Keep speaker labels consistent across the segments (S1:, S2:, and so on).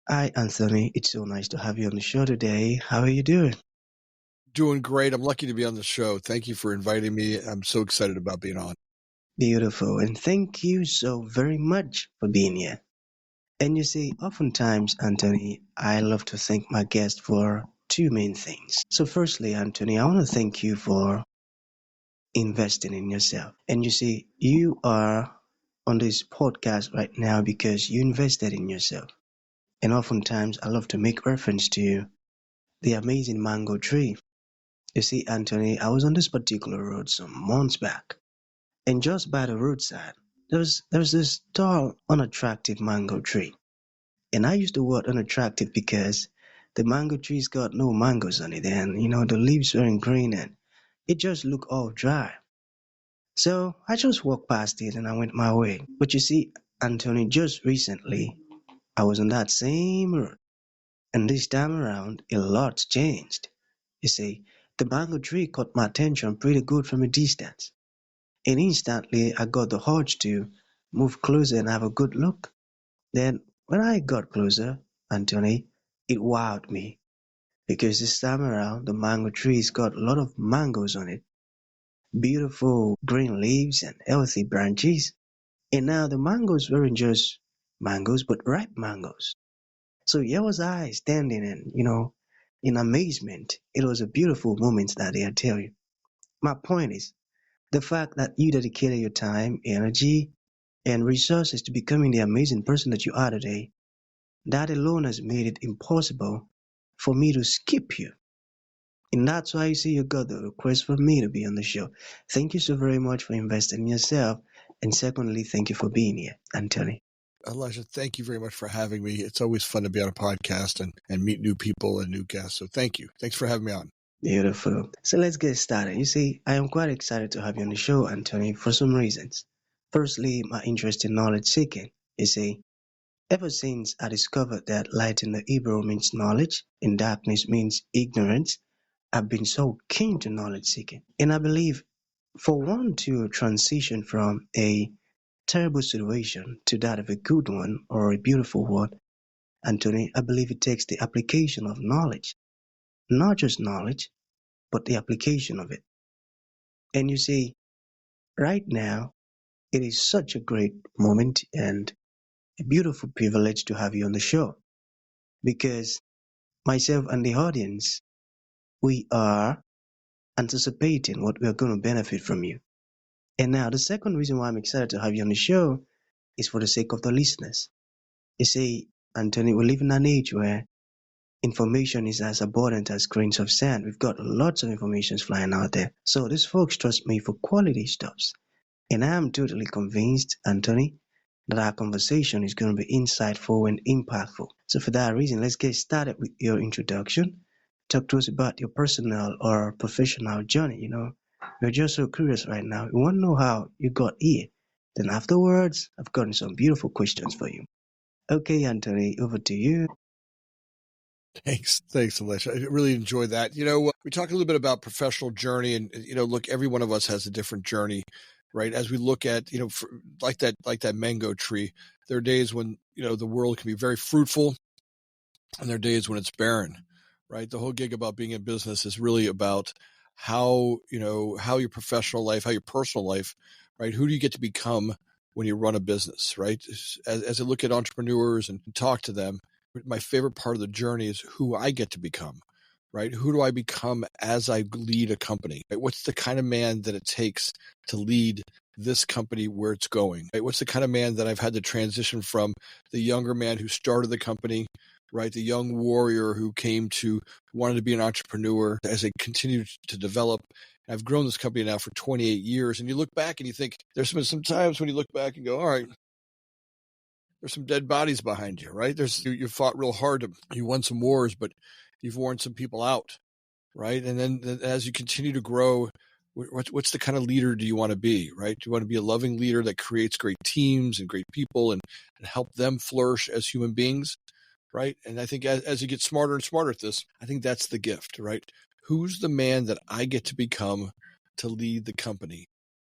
S1: Hi, Anthony. It's so nice to have you on the show today. How are you doing?
S2: Doing great. I'm lucky to be on the show. Thank you for inviting me. I'm so excited about being on.
S1: Beautiful. And thank you so very much for being here. And you see, oftentimes, Anthony, I love to thank my guests for two main things. So, firstly, Anthony, I want to thank you for investing in yourself. And you see, you are on this podcast right now because you invested in yourself. And oftentimes, I love to make reference to the amazing mango tree. You see, Anthony, I was on this particular road some months back, and just by the roadside, there was this tall, unattractive mango tree. And I use the word unattractive because the mango tree's got no mangoes on it, and the leaves weren't green, and it just looked all dry. So I just walked past it and I went my way. But you see, Anthony, just recently, I was on that same road, and this time around, a lot's changed. You see, the mango tree caught my attention pretty good from a distance. And instantly I got the urge to move closer and have a good look. Then when I got closer, Anthony, it wowed me because this time around the mango tree's got a lot of mangoes on it, beautiful green leaves and healthy branches. And now the mangoes weren't just mangoes but ripe mangoes. So here was I standing and in amazement. It was a beautiful moment that day, I tell you. My point is the fact that you dedicated your time, energy, and resources to becoming the amazing person that you are today, that alone has made it impossible for me to skip you. And that's why you see you got the request from me to be on the show. Thank you so very much for investing in yourself. And secondly, thank you for being here, Anthony.
S2: Elisha, thank you very much for having me. It's always fun to be on a podcast and meet new people and new guests. So thank you. Thanks for having me on.
S1: Beautiful. So let's get started. You see, I am quite excited to have you on the show, Anthony, for some reasons. Firstly, my interest in knowledge seeking. You see, ever since I discovered that light in the Hebrew means knowledge and darkness means ignorance, I've been so keen to knowledge seeking. And I believe for one to transition from a terrible situation to that of a good one or a beautiful one, Anthony, I believe it takes the application of knowledge. Not just knowledge, but the application of it. And you see, right now, it is such a great moment and a beautiful privilege to have you on the show because myself and the audience, we are anticipating what we are going to benefit from you. And now, the second reason why I'm excited to have you on the show is for the sake of the listeners. You see, Anthony, we live in an age where information is as abundant as grains of sand. We've got lots of information flying out there. So these folks trust me for quality stuffs. And I am totally convinced, Anthony, that our conversation is going to be insightful and impactful. So for that reason, let's get started with your introduction. Talk to us about your personal or professional journey. We're just so curious right now. We want to know how you got here. Then afterwards, I've gotten some beautiful questions for you. Okay, Anthony, over to you.
S2: Thanks, Elisha. I really enjoyed that. We talked a little bit about professional journey, and look, every one of us has a different journey, right? As we look at, like that mango tree, there are days when the world can be very fruitful, and there are days when it's barren, right? The whole gig about being in business is really about how your professional life, how your personal life, right? Who do you get to become when you run a business, right? As I look at entrepreneurs and talk to them, my favorite part of the journey is who I get to become, right? Who do I become as I lead a company? Right? What's the kind of man that it takes to lead this company where it's going? Right? What's the kind of man that I've had to transition from the younger man who started the company, right? The young warrior who wanted to be an entrepreneur as I continued to develop. I've grown this company now for 28 years. And you look back and you think there's been some times when you look back and go, all right, there's some dead bodies behind you, right? You fought real hard. You won some wars, but you've worn some people out, right? And then as you continue to grow, what's the kind of leader do you want to be, right? Do you want to be a loving leader that creates great teams and great people and help them flourish as human beings, right? And I think as you get smarter and smarter at this, I think that's the gift, right? Who's the man that I get to become to lead the company?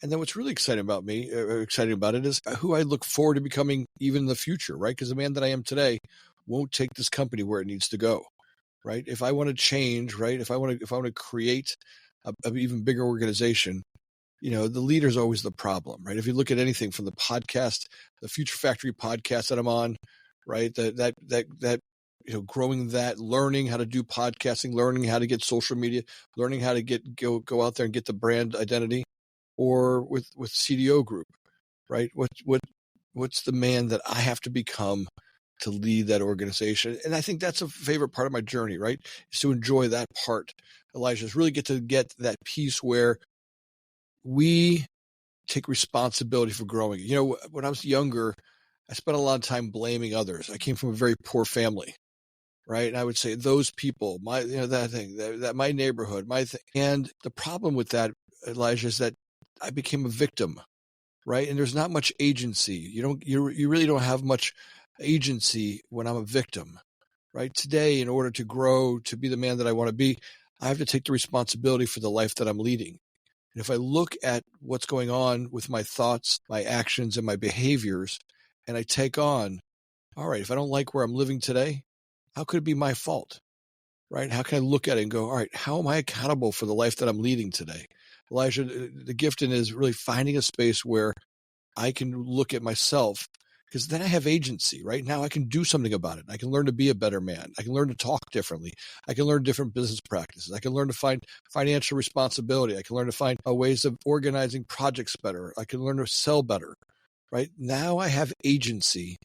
S2: And then what's really exciting about it is who I look forward to becoming even in the future, right? Because the man that I am today won't take this company where it needs to go, right? If I want to change, right? If I want to create an even bigger organization, the leader is always the problem, right? If you look at anything from the podcast, the Future Factory podcast that I'm on, right? That growing that, learning how to do podcasting, learning how to get social media, learning how to go out there and get the brand identity, or with CDO Group, right? What's the man that I have to become to lead that organization? And I think that's a favorite part of my journey, right? Is to enjoy that part. Elisha, is really get that piece where we take responsibility for growing. When I was younger, I spent a lot of time blaming others. I came from a very poor family, right? And I would say those people, that thing, that my neighborhood, my thing. And the problem with that, Elijah, is that I became a victim, right? And there's not much agency. You really don't have much agency when I'm a victim, right? Today, in order to grow, to be the man that I want to be, I have to take the responsibility for the life that I'm leading. And if I look at what's going on with my thoughts, my actions, and my behaviors, and I take on, all right, if I don't like where I'm living today, how could it be my fault, right? How can I look at it and go, all right, how am I accountable for the life that I'm leading today? Elisha, the gift in is really finding a space where I can look at myself, because then I have agency, right? Now I can do something about it. I can learn to be a better man. I can learn to talk differently. I can learn different business practices. I can learn to find financial responsibility. I can learn to find ways of organizing projects better. I can learn to sell better, right? Now I have agency.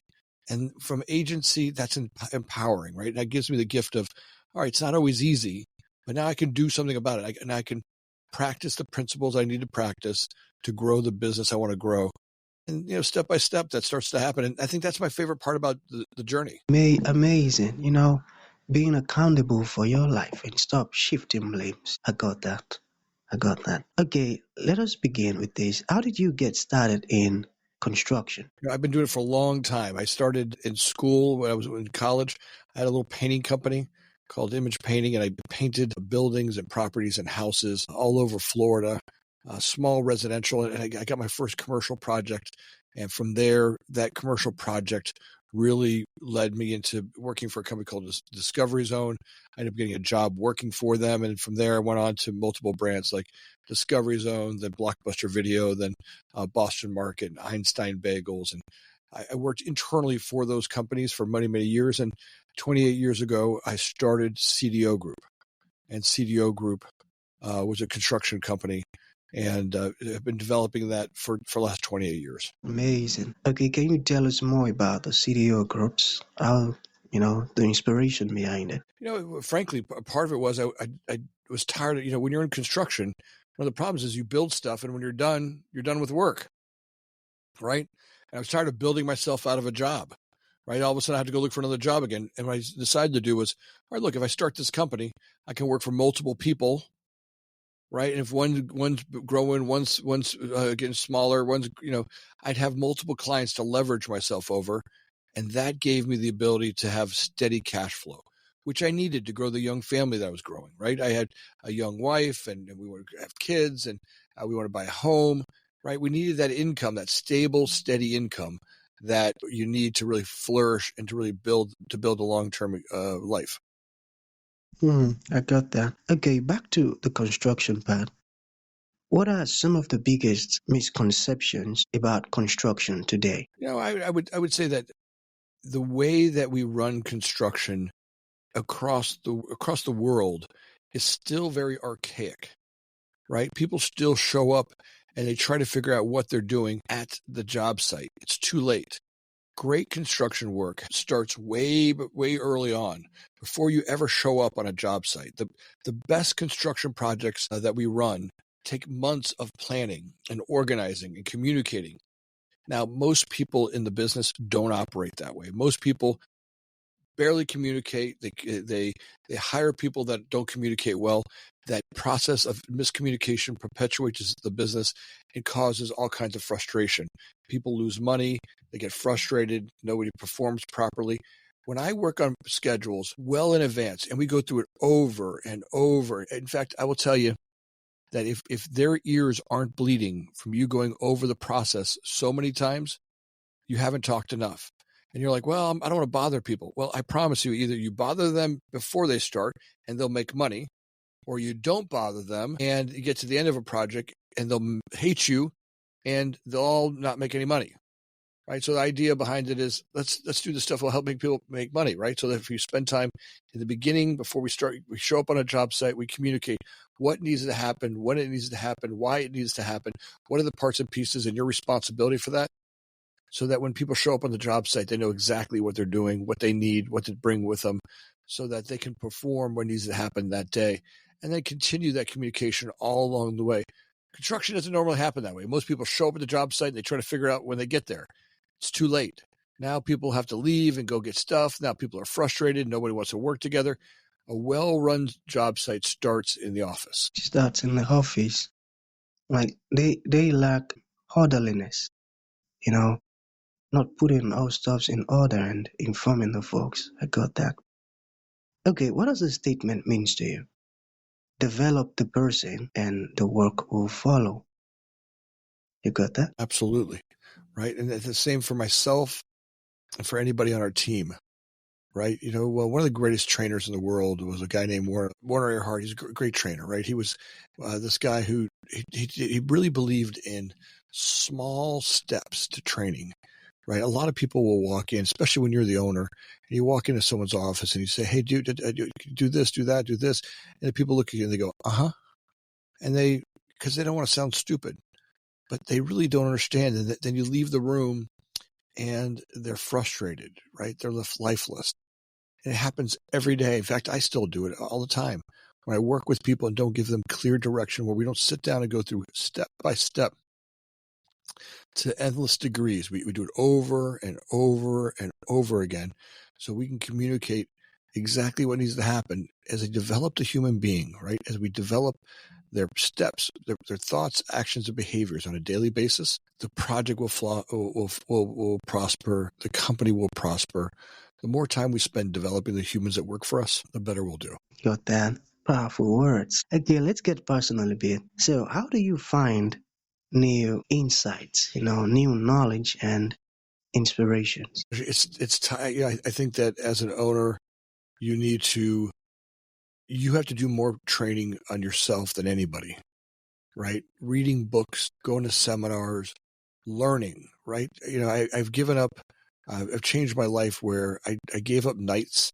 S2: And from agency, that's empowering, right? And that gives me the gift of, all right, it's not always easy, but now I can do something about it. And I can practice the principles I need to practice to grow the business I want to grow. And, step by step, that starts to happen. And I think that's my favorite part about the journey.
S1: Amazing. Being accountable for your life and stop shifting blames. I got that. Okay, let us begin with this. How did you get started in construction?
S2: I've been doing it for a long time. I started in school when I was in college. I had a little painting company called Image Painting, and I painted buildings and properties and houses all over Florida, small residential. And I got my first commercial project. And from there, that commercial project really led me into working for a company called Discovery Zone. I ended up getting a job working for them. And from there, I went on to multiple brands like Discovery Zone, then Blockbuster Video, then Boston Market, and Einstein Bagels. And I worked internally for those companies for many, many years. And 28 years ago, I started CDO Group. And CDO Group was a construction company. And I've been developing that for the last 28 years.
S1: Amazing. Okay, can you tell us more about the CDO groups? How, the inspiration behind it?
S2: Frankly, part of it was I was tired of, when you're in construction, one of the problems is you build stuff, and when you're done with work, right? And I was tired of building myself out of a job, right? All of a sudden I had to go look for another job again. And what I decided to do was, all right, look, if I start this company, I can work for multiple people, right? And if one's growing, one's getting smaller, I'd have multiple clients to leverage myself over. And that gave me the ability to have steady cash flow, which I needed to grow the young family that I was growing, right? I had a young wife, and we wanted to have kids, and we want to buy a home, right? We needed that income, that stable, steady income that you need to really flourish and to really build a long-term life.
S1: I got that. Okay, back to the construction part. What are some of the biggest misconceptions about construction today?
S2: I would say that the way that we run construction across the world is still very archaic, right? People still show up and they try to figure out what they're doing at the job site. It's too late. Great construction work starts way early on, before you ever show up on a job site. The best construction projects that we run take months of planning and organizing and communicating. Now, most people in the business don't operate that way. Most people barely communicate. They hire people that don't communicate well. That process of miscommunication perpetuates the business and causes all kinds of frustration. People lose money. They get frustrated. Nobody performs properly. When I work on schedules well in advance, and we go through it over and over, in fact, I will tell you that if their ears aren't bleeding from you going over the process so many times, you haven't talked enough. And you're like, well, I don't want to bother people. Well, I promise you, either you bother them before they start and they'll make money, or you don't bother them and you get to the end of a project and they'll hate you and they'll all not make any money. Right. So the idea behind it is let's do the stuff that will help make people make money. Right. So that if you spend time in the beginning before we start, we show up on a job site, we communicate what needs to happen, when it needs to happen, why it needs to happen, what are the parts and pieces and your responsibility for that. So that when people show up on the job site, they know exactly what they're doing, what they need, what to bring with them, so that they can perform what needs to happen that day. And then continue that communication all along the way. Construction doesn't normally happen that way. Most people show up at the job site and they try to figure out when they get there. It's too late. Now people have to leave and go get stuff. Now people are frustrated. Nobody wants to work together. A well-run job site starts in the office.
S1: Starts in the office. Like they lack orderliness, you know, not putting our stuffs in order and informing the folks. I got that. Okay, what does the statement means to you? Develop the person and the work will follow. You got that?
S2: Absolutely. Right. And it's the same for myself and for anybody on our team. Right. You know, well, one of the greatest trainers in the world was a guy named Warner Earhart. He's a great trainer, right? He was this guy who he really believed in small steps to training, right? A lot of people will walk in, especially when you're the owner, and you walk into someone's office and you say, hey, do this, do that, do this. And the people look at you and they go, uh-huh. And because they don't want to sound stupid, but they really don't understand. And then you leave the room and they're frustrated, right? They're left lifeless. And it happens every day. In fact, I still do it all the time. When I work with people and don't give them clear direction, where we don't sit down and go through step by step to endless degrees. We do it over and over and over again so we can communicate exactly what needs to happen as they develop the human being, right? As we develop their steps, their thoughts, actions, and behaviors on a daily basis, the project will prosper. The company will prosper. The more time we spend developing the humans that work for us, the better we'll do.
S1: Got that. Powerful words. Okay, let's get personal a bit. So, how do you find new insights, new knowledge and inspirations?
S2: I think that as an owner, you have to do more training on yourself than anybody, right? Reading books, going to seminars, learning, right? I've given up. I've changed my life where I gave up nights.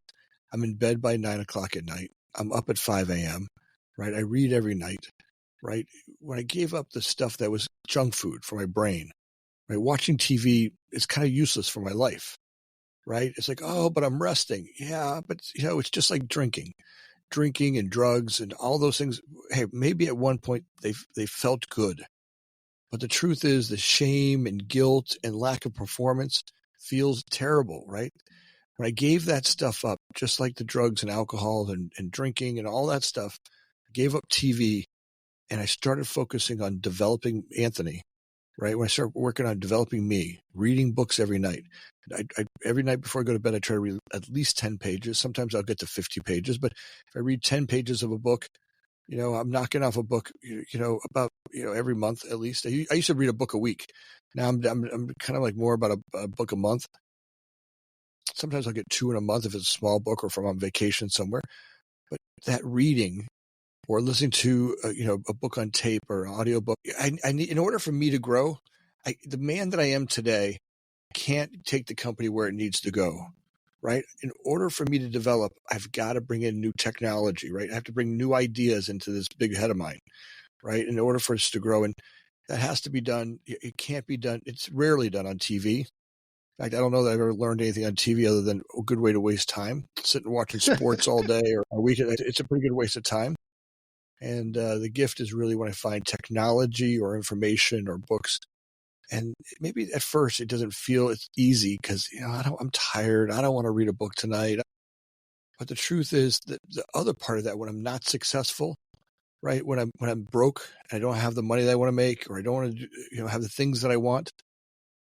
S2: I'm in bed by 9:00 at night. I'm up at 5 a.m., right? I read every night, right? When I gave up the stuff that was junk food for my brain, right? Watching TV is kind of useless for my life, right? It's like, oh, but I'm resting. Yeah, but it's just like drinking and drugs and all those things. Hey, maybe at one point they felt good, but the truth is the shame and guilt and lack of performance feels terrible, right? When I gave that stuff up, just like the drugs and alcohol and drinking and all that stuff, I gave up TV and I started focusing on developing Anthony, right? When I started working on developing me, reading books every night. Every night before I go to bed, I try to read at least 10 pages. Sometimes I'll get to 50 pages, but if I read 10 pages of a book, I'm knocking off a book, about, every month at least. I used to read a book a week. Now I'm kind of like more about a book a month. Sometimes I'll get 2 in a month if it's a small book or if I'm on vacation somewhere. But that reading or listening to a book on tape or an audio book, I need, in order for me to grow, the man that I am today can't take the company where it needs to go, right? In order for me to develop, I've got to bring in new technology, right? I have to bring new ideas into this big head of mine, right? In order for us to grow. And that has to be done. It can't be done. It's rarely done on TV. In fact, I don't know that I've ever learned anything on TV other than a good way to waste time. Sitting watching sports all day or a weekend, it's a pretty good waste of time. And the gift is really when I find technology or information or books. And maybe at first it doesn't feel it's easy because I'm tired. I don't want to read a book tonight. But the truth is that the other part of that, when I'm not successful, right? When I'm broke and I don't have the money that I want to make, or I don't want to have the things that I want,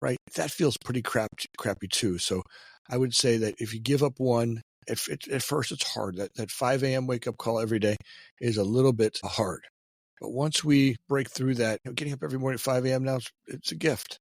S2: right? That feels pretty crappy too. So I would say that if you give up one, at first it's hard. That 5 a.m. wake up call every day is a little bit hard. But once we break through that, getting up every morning at 5 a.m. now, it's a gift.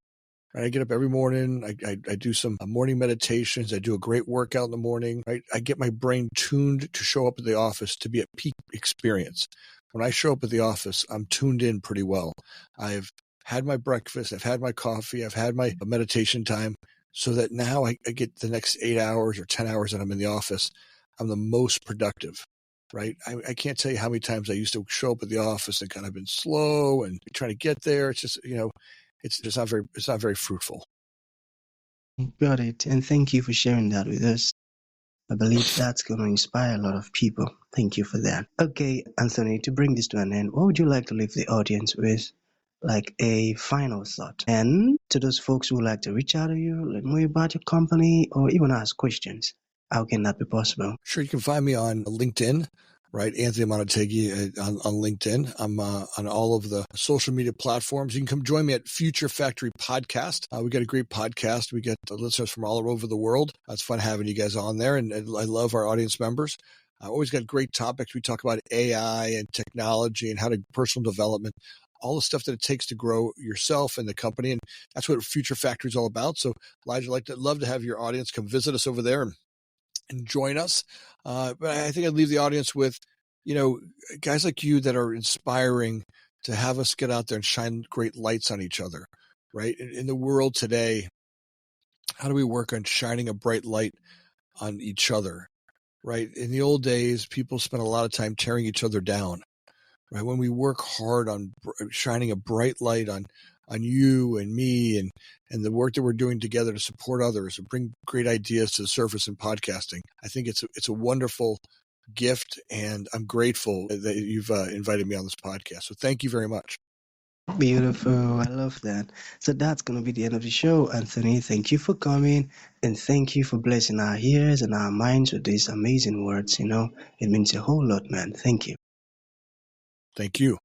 S2: Right? I get up every morning. I do some morning meditations. I do a great workout in the morning. Right? I get my brain tuned to show up at the office to be at peak experience. When I show up at the office, I'm tuned in pretty well. I've had my breakfast. I've had my coffee. I've had my meditation time, so that now I get the next 8 hours or 10 hours that I'm in the office. I'm the most productive. Right? I can't tell you how many times I used to show up at the office and kind of been slow and trying to get there. It's just, it's not very fruitful.
S1: Got it. And thank you for sharing that with us. I believe that's going to inspire a lot of people. Thank you for that. Okay, Anthony, to bring this to an end, what would you like to leave the audience with? Like a final thought. And to those folks who would like to reach out to you, learn more about your company, or even ask questions, how can that be possible?
S2: Sure, you can find me on LinkedIn, right? Anthony Amunategui on LinkedIn. I'm on all of the social media platforms. You can come join me at Future Factory Podcast. We got a great podcast. We get listeners from all over the world. It's fun having you guys on there, and I love our audience members. I always got great topics. We talk about AI and technology and how to personal development, all the stuff that it takes to grow yourself and the company. And that's what Future Factory is all about. So Elijah, love to have your audience come visit us over there and join us. But I think I'd leave the audience with, guys like you that are inspiring to have us get out there and shine great lights on each other, right? In the world today, how do we work on shining a bright light on each other, right? In the old days, people spent a lot of time tearing each other down, right? When we work hard on shining a bright light on you and me and the work that we're doing together to support others and bring great ideas to the surface in podcasting, I think it's a wonderful gift, and I'm grateful that you've invited me on this podcast. So thank you very much.
S1: Beautiful. I love that. So that's going to be the end of the show, Anthony. Thank you for coming, and thank you for blessing our ears and our minds with these amazing words. It means a whole lot, man. Thank you.
S2: Thank you.